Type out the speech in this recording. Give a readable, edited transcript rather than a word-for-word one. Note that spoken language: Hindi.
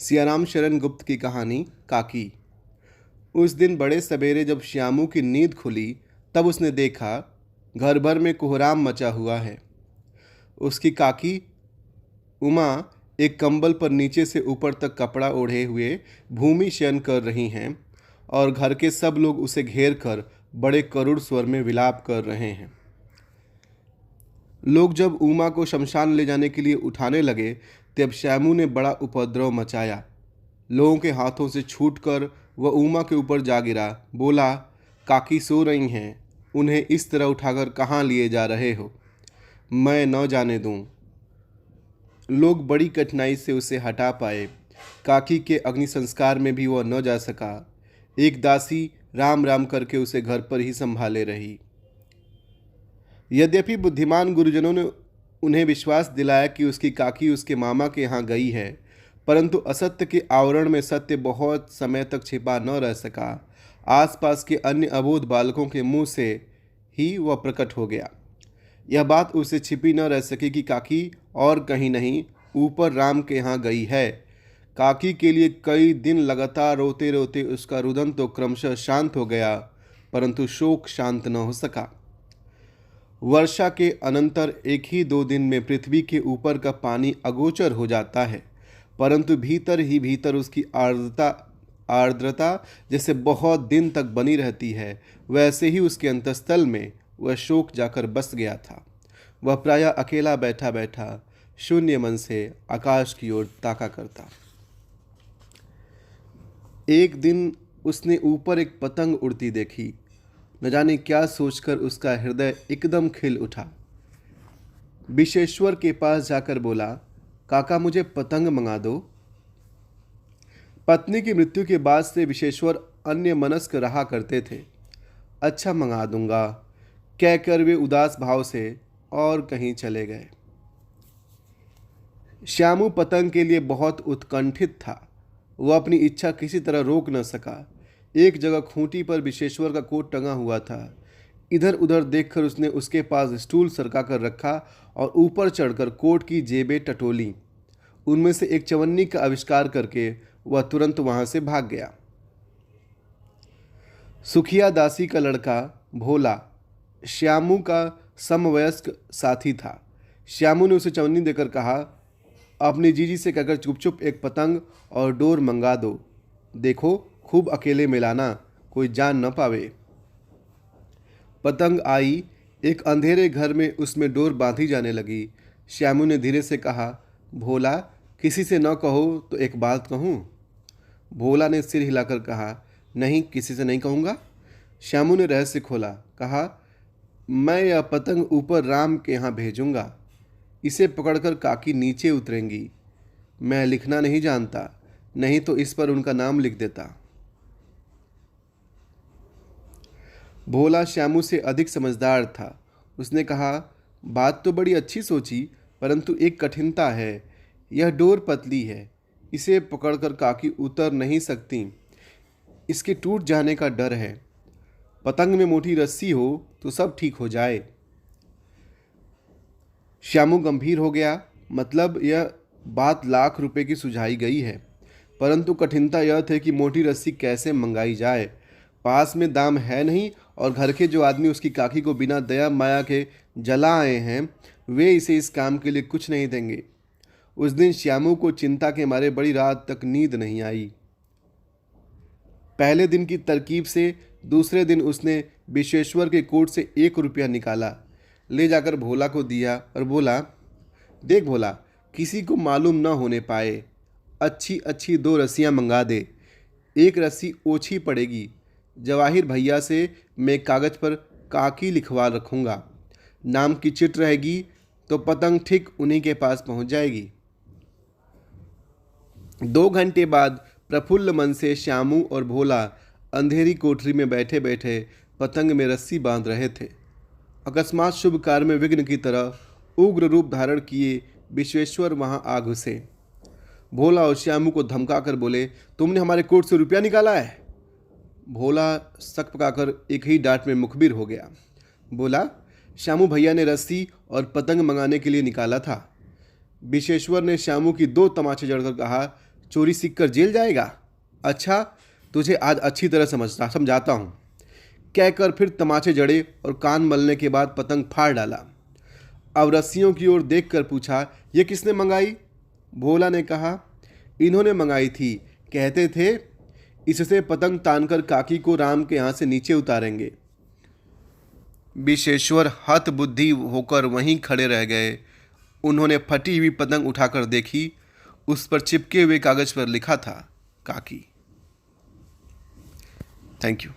सियाराम शरण गुप्त की कहानी काकी। उस दिन बड़े सवेरे जब श्यामू की नींद खुली तब उसने देखा घर भर में कोहराम मचा हुआ है। उसकी काकी उमा एक कंबल पर नीचे से ऊपर तक कपड़ा ओढ़े हुए भूमि शयन कर रही हैं और घर के सब लोग उसे घेर कर बड़े करुण स्वर में विलाप कर रहे हैं। लोग जब उमा को शमशान ले जाने के लिए उठाने लगे तब श्यामू ने बड़ा उपद्रव मचाया। लोगों के हाथों से छूटकर वह उमा के ऊपर जा गिरा। बोला, काकी सो रही हैं, उन्हें इस तरह उठाकर कहाँ लिए जा रहे हो? मैं न जाने दूं। लोग बड़ी कठिनाई से उसे हटा पाए। काकी के अग्नि संस्कार में भी वह न जा सका। एक दासी राम राम करके उसे घर पर ही संभाले रही। यद्यपि बुद्धिमान गुरुजनों ने उन्हें विश्वास दिलाया कि उसकी काकी उसके मामा के यहाँ गई है, परंतु असत्य के आवरण में सत्य बहुत समय तक छिपा न रह सका। आसपास के अन्य अबोध बालकों के मुंह से ही वह प्रकट हो गया। यह बात उसे छिपी न रह सकी कि काकी और कहीं नहीं, ऊपर राम के यहाँ गई है। काकी के लिए कई दिन लगातार रोते रोते उसका रुदन तो क्रमशः शांत हो गया, परंतु शोक शांत न हो सका। वर्षा के अनंतर एक ही 2 दिन में पृथ्वी के ऊपर का पानी अगोचर हो जाता है, परंतु भीतर ही भीतर उसकी आर्द्रता जैसे बहुत दिन तक बनी रहती है, वैसे ही उसके अंतस्थल में वह शोक जाकर बस गया था। वह प्रायः अकेला बैठा बैठा शून्य मन से आकाश की ओर ताका करता। एक दिन उसने ऊपर एक पतंग उड़ती देखी। न जाने क्या सोचकर उसका हृदय एकदम खिल उठा। विश्वेश्वर के पास जाकर बोला, काका मुझे पतंग मंगा दो। पत्नी की मृत्यु के बाद से विश्वेश्वर अन्य मनस्क रहा करते थे। अच्छा मंगा दूंगा कहकर वे उदास भाव से और कहीं चले गए। श्यामू पतंग के लिए बहुत उत्कंठित था। वह अपनी इच्छा किसी तरह रोक न सका। एक जगह खूंटी पर विश्वेश्वर का कोट टंगा हुआ था। इधर उधर देखकर उसने उसके पास स्टूल सरका कर रखा और ऊपर चढ़कर कोट की जेबें टटोली। उनमें से एक चवन्नी का आविष्कार करके वह तुरंत वहां से भाग गया। सुखिया दासी का लड़का भोला श्यामू का समवयस्क साथी था। श्यामू ने उसे चवन्नी देकर कहा, अपनी जीजी से कहकर चुप-चुप एक पतंग और डोर मंगा दो। देखो खूब अकेले में लाना, कोई जान न पावे। पतंग आई। एक अंधेरे घर में उसमें डोर बांधी जाने लगी। श्यामू ने धीरे से कहा, भोला किसी से न कहो तो एक बात कहूँ? भोला ने सिर हिलाकर कहा, नहीं किसी से नहीं कहूँगा। श्यामू ने रहस्य खोला। कहा, मैं यह पतंग ऊपर राम के यहाँ भेजूँगा। इसे पकड़कर काकी नीचे उतरेंगी। मैं लिखना नहीं जानता, नहीं तो इस पर उनका नाम लिख देता। भोला श्यामू से अधिक समझदार था। उसने कहा, बात तो बड़ी अच्छी सोची, परंतु एक कठिनता है। यह डोर पतली है, इसे पकड़कर काकी उतर नहीं सकती। इसके टूट जाने का डर है। पतंग में मोटी रस्सी हो तो सब ठीक हो जाए। श्यामू गंभीर हो गया। मतलब यह बात लाख रुपए की सुझाई गई है, परंतु कठिनता यह थी कि मोटी रस्सी कैसे मंगाई जाए। पास में दाम है नहीं और घर के जो आदमी उसकी काकी को बिना दया माया के जला आए हैं, वे इसे इस काम के लिए कुछ नहीं देंगे। उस दिन श्यामू को चिंता के मारे बड़ी रात तक नींद नहीं आई। पहले दिन की तरकीब से दूसरे दिन उसने विश्वेश्वर के कोट से 1 रुपया निकाला, ले जाकर भोला को दिया और बोला, देख भोला, किसी को मालूम न होने पाए, अच्छी अच्छी 2 रस्सियाँ मंगा दे। एक रस्सी ओछी पड़ेगी। जवाहिर भैया से मैं कागज़ पर काकी लिखवा रखूँगा। नाम की चिट रहेगी तो पतंग ठीक उन्हीं के पास पहुँच जाएगी। 2 घंटे बाद प्रफुल्ल मन से श्यामू और भोला अंधेरी कोठरी में बैठे बैठे पतंग में रस्सी बांध रहे थे। अकस्मात शुभ कार्य में विघ्न की तरह उग्र रूप धारण किए विश्वेश्वर वहां आ घुसे। भोला और श्यामू को धमका कर बोले, तुमने हमारे कोट से रुपया निकाला है? भोला सक पकाकर एक ही डांट में मुखबिर हो गया। बोला, श्यामू भैया ने रस्सी और पतंग मंगाने के लिए निकाला था। विश्वेश्वर ने श्यामू की 2 तमाचे जड़कर कहा, चोरी सीख कर जेल जाएगा? अच्छा, तुझे आज अच्छी तरह समझाता हूँ, कहकर फिर तमाचे जड़े और कान मलने के बाद पतंग फाड़ डाला। अब रस्सियों की ओर देखकर पूछा, ये किसने मंगाई? भोला ने कहा, इन्होंने मंगाई थी, कहते थे इससे पतंग तानकर काकी को राम के यहाँ से नीचे उतारेंगे। विशेश्वर हतबुद्धि होकर वहीं खड़े रह गए। उन्होंने फटी हुई पतंग उठाकर देखी। उस पर चिपके हुए कागज पर लिखा था, काकी। Thank you.